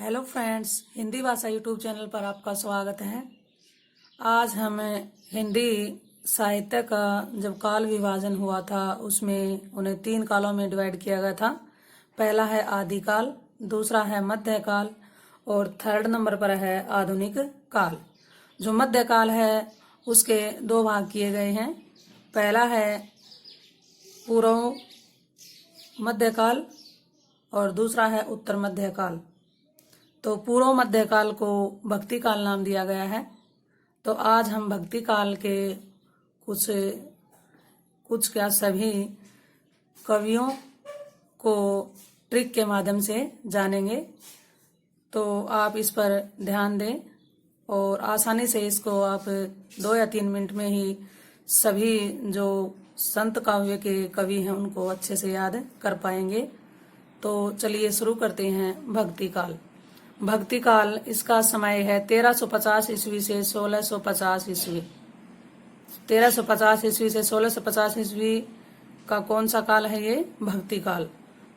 Hello friends, Hindi भाषा YouTube channel पर आपका स्वागत है। आज हम हिंदी साहित्य का जब काल विभाजन हुआ था उसमें उन्हें 3 कालों में डिवाइड किया गया था। पहला है आदिकाल, दूसरा है मध्यकाल और थर्ड नंबर पर है आधुनिक काल। जो मध्यकाल है उसके 2 भाग किए गए हैं। पहला है पूर्व मध्यकाल और दूसरा है उत्तर मध्यकाल। तो पूर्व मध्यकाल को भक्ति काल नाम दिया गया है। तो आज हम भक्ति काल के कुछ क्या सभी कवियों को ट्रिक के माध्यम से जानेंगे। तो आप इस पर ध्यान दें और आसानी से इसको आप 2 या 3 मिनट में ही सभी जो संत काव्य के कवि हैं उनको अच्छे से याद कर पाएंगे। तो चलिए शुरू करते हैं। भक्ति काल। भक्ति काल इसका समय है 1350 ईस्वी से 1650 ईस्वी। 1350 ईस्वी से 1650 ईस्वी का कौन सा काल है? ये भक्ति काल।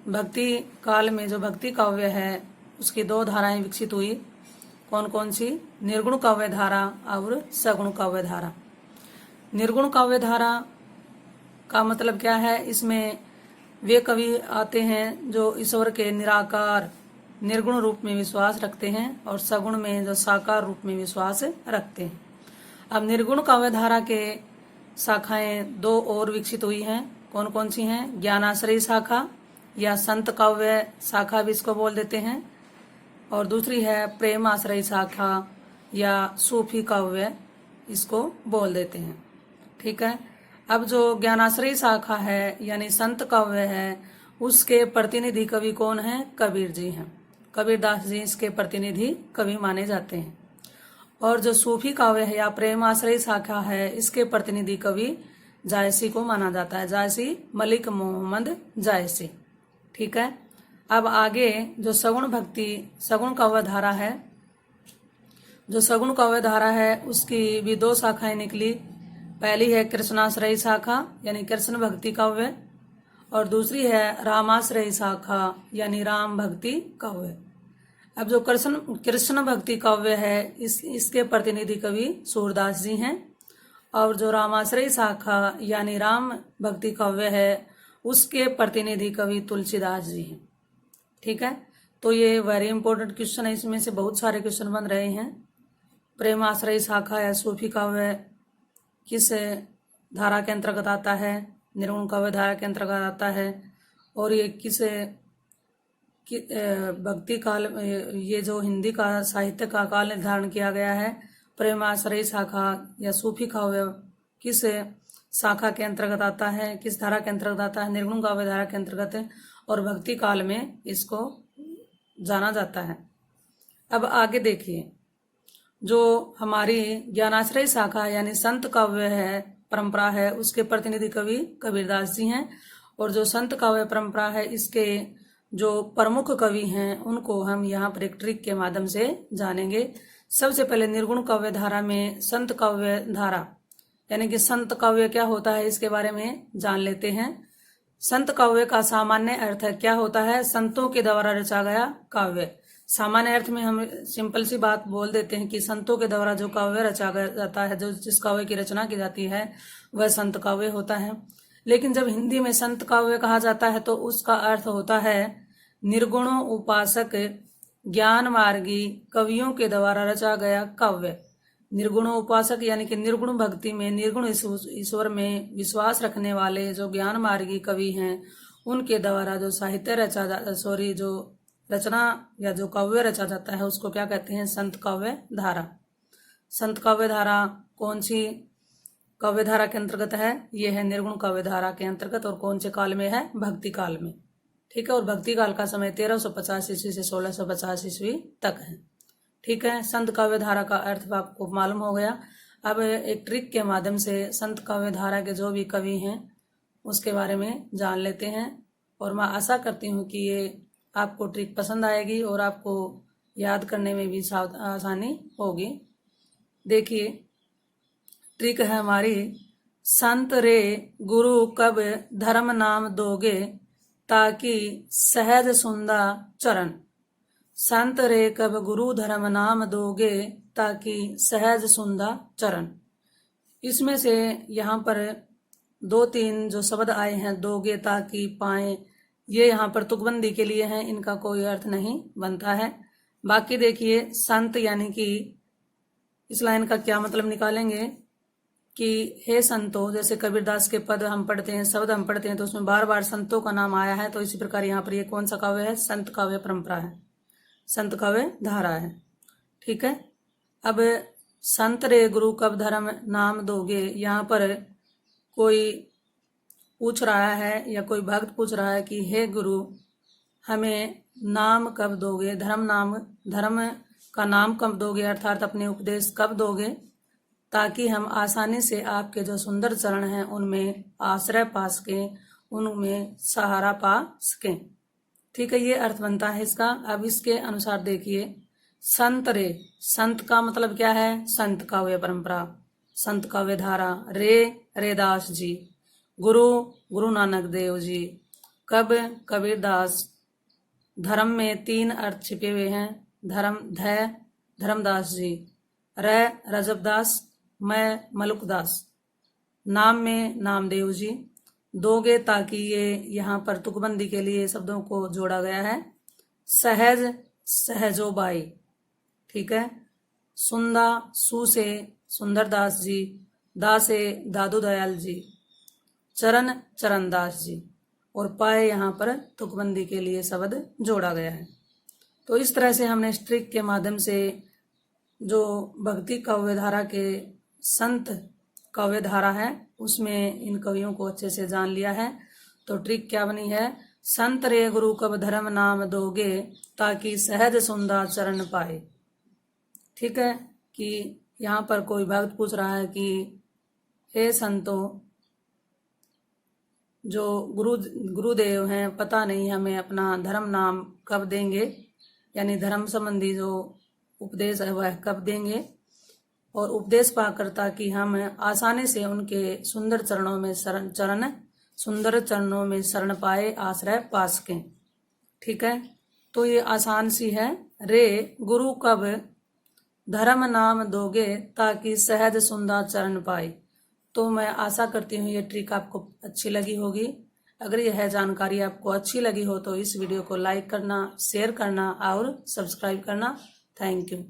भक्ति काल में जो भक्ति काव्य है उसकी 2 धाराएं विकसित हुई। कौन कौन सी? निर्गुण काव्य धारा और सगुण काव्य धारा। निर्गुण काव्य धारा का मतलब क्या है? इसमें वे कवि आते हैं जो ईश्वर के निराकार निर्गुण रूप में विश्वास रखते हैं और सगुण में जो साकार रूप में विश्वास रखते हैं। अब निर्गुण काव्य धारा के शाखाएं 2 और विकसित हुई हैं। कौन कौन सी हैं? ज्ञानाश्रयी शाखा या संत काव्य शाखा भी इसको बोल देते हैं, और दूसरी है प्रेम आश्रयी शाखा या सूफी काव्य इसको बोल देते हैं। ठीक है। अब जो ज्ञानाश्रयी शाखा है यानी संत काव्य है उसके प्रतिनिधि कवि कौन है? कबीर जी हैं। कबीरदास जी इसके प्रतिनिधि कवि माने जाते हैं। और जो सूफी काव्य है या प्रेमाश्रयी शाखा है इसके प्रतिनिधि कवि जायसी को माना जाता है। जायसी मलिक मोहम्मद जायसी। ठीक है। अब आगे जो सगुण काव्य धारा है, जो सगुण काव्य धारा है उसकी भी 2 शाखाएं निकली। पहली है कृष्णाश्रयी शाखा यानी कृष्ण भक्ति काव्य, और दूसरी है रामाश्रयी शाखा यानी राम भक्ति काव्य। अब जो कृष्ण भक्ति काव्य है इसके प्रतिनिधि कवि सूरदास जी हैं, और जो रामाश्रयी शाखा यानी राम भक्ति काव्य है उसके प्रतिनिधि कवि तुलसीदास जी हैं। ठीक है। तो ये वेरी इंपॉर्टेंट क्वेश्चन है, इसमें से बहुत सारे क्वेश्चन बन रहे हैं। प्रेमाश्रयी शाखा या सूफी काव्य किस धारा के अंतर्गत आता है? निर्गुण काव्य धारा के अंतर्गत आता है। और ये भक्ति काल, ये जो हिंदी का साहित्य का काल निर्धारण किया गया है, प्रेमाश्रयी शाखा या सूफी काव्य किस शाखा के अंतर्गत आता है, किस धारा के अंतर्गत आता है? निर्गुण काव्य धारा के अंतर्गत है, और भक्ति काल में इसको जाना जाता है। अब आगे देखिए, जो हमारी ज्ञानाश्रयी शाखा यानी संत काव्य है परंपरा है उसके प्रतिनिधि कवि कबीरदास जी हैं, और जो संत काव्य परंपरा है इसके जो प्रमुख कवि हैं उनको हम यहाँ पर एक ट्रिक के माध्यम से जानेंगे। सबसे पहले निर्गुण काव्य धारा में संत काव्य धारा यानी कि संत काव्य क्या होता है इसके बारे में जान लेते हैं। संत काव्य का सामान्य अर्थ क्या होता है? संतों के द्वारा रचा गया काव्य। सामान्य अर्थ में हम सिंपल सी बात बोल देते हैं कि संतों के द्वारा जो काव्य रचा जाता है, जो जिस काव्य की रचना की जाती है वह संत काव्य होता है। लेकिन जब हिंदी में संत काव्य कहा जाता है तो उसका अर्थ होता है निर्गुण उपासक ज्ञान मार्गी कवियों के द्वारा रचा गया काव्य। निर्गुण उपासक यानी कि निर्गुण भक्ति में, निर्गुण ईश्वर में विश्वास रखने वाले जो ज्ञान मार्गी कवि हैं उनके द्वारा जो साहित्य जो रचना या जो काव्य रचा जाता है उसको क्या कहते हैं? संत काव्य धारा। संत काव्य धारा कौन सी काव्य धारा के अंतर्गत है? ये है निर्गुण काव्य धारा के अंतर्गत। और कौन से काल में है? भक्ति काल में। ठीक है। और भक्ति काल का समय 1350 ईस्वी से 1650 ईस्वी तक है। ठीक है। संत काव्य धारा का अर्थ आपको मालूम हो गया। अब एक ट्रिक के माध्यम से संत काव्य धारा के जो भी कवि हैं उसके बारे में जान लेते हैं, और मैं आशा करती हूँ कि ये आपको ट्रिक पसंद आएगी और आपको याद करने में भी आसानी होगी। देखिए, ट्रिक है हमारी। संत रे गुरु कब धर्म नाम दोगे ताकि सहज सुंदा चरण। संत रे कब गुरु धर्म नाम दोगे, ताकि सहज सुंदा चरण। इसमें से यहाँ पर 2-3 जो शब्द आए हैं, दोगे, ताकि, पाए, ये यहाँ पर तुकबंदी के लिए हैं, इनका कोई अर्थ नहीं बनता है। बाकी देखिए, संत यानी कि इस लाइन का क्या मतलब निकालेंगे कि हे संतो, जैसे कबीरदास के पद हम पढ़ते हैं, शब्द हम पढ़ते हैं, तो उसमें बार बार संतों का नाम आया है। तो इसी प्रकार यहाँ पर ये कौन सा काव्य है? संत काव्य परंपरा है, संत काव्य धारा है। ठीक है। अब संत रे गुरु कब धर्म नाम दोगे, यहाँ पर कोई पूछ रहा है या कोई भक्त पूछ रहा है कि हे गुरु, हमें नाम कब दोगे, धर्म का नाम कब दोगे, अर्थात अपने उपदेश कब दोगे, ताकि हम आसानी से आपके जो सुंदर चरण हैं उनमें आश्रय पा सकें, उनमें सहारा पा सकें। ठीक है, ये अर्थ बनता है इसका। अब इसके अनुसार देखिए, संत रे, संत का मतलब क्या है? संत काव्य परंपरा, संत काव्य धारा। रे, रेदास जी। गुरु, गुरु नानक देव जी। कब, कबीरदास। धर्म में 3 अर्थ छिपे हुए हैं, धर्म, धय, धर्मदास जी। र, रजबदास। मैं, मलुकदास। नाम में नामदेव जी। दोगे, ताकि, ये यहाँ पर तुकबंदी के लिए शब्दों को जोड़ा गया है। सहज, सहजोबाई। ठीक है। सुंदा, सु से सुंदरदास जी। दा से दादू दयाल जी। चरण, चरणदास जी। और पाए, यहाँ पर तुकबंदी के लिए शब्द जोड़ा गया है। तो इस तरह से हमने इस ट्रिक के माध्यम से जो भक्ति काव्य धारा के संत काव्य धारा है उसमें इन कवियों को अच्छे से जान लिया है। तो ट्रिक क्या बनी है? संत रे गुरु कब धर्म नाम दोगे, ताकि सहज सुंदा चरण पाए। ठीक है, कि यहाँ पर कोई भक्त पूछ रहा है कि हे संतों, जो गुरुदेव हैं, पता नहीं हमें अपना धर्म नाम कब देंगे, यानी धर्म संबंधी जो उपदेश है वह कब देंगे, और उपदेश पाकर ताकि हम आसानी से उनके सुंदर चरणों में शरण पाए, आश्रय पा सकें। ठीक है, तो ये आसान सी है। रे, गुरु कब धर्म नाम दोगे, ताकि सहज सुंदर चरण पाए। तो मैं आशा करती हूँ ये ट्रिक आपको अच्छी लगी होगी। अगर यह जानकारी आपको अच्छी लगी हो तो इस वीडियो को लाइक करना, शेयर करना और सब्सक्राइब करना। Thank you.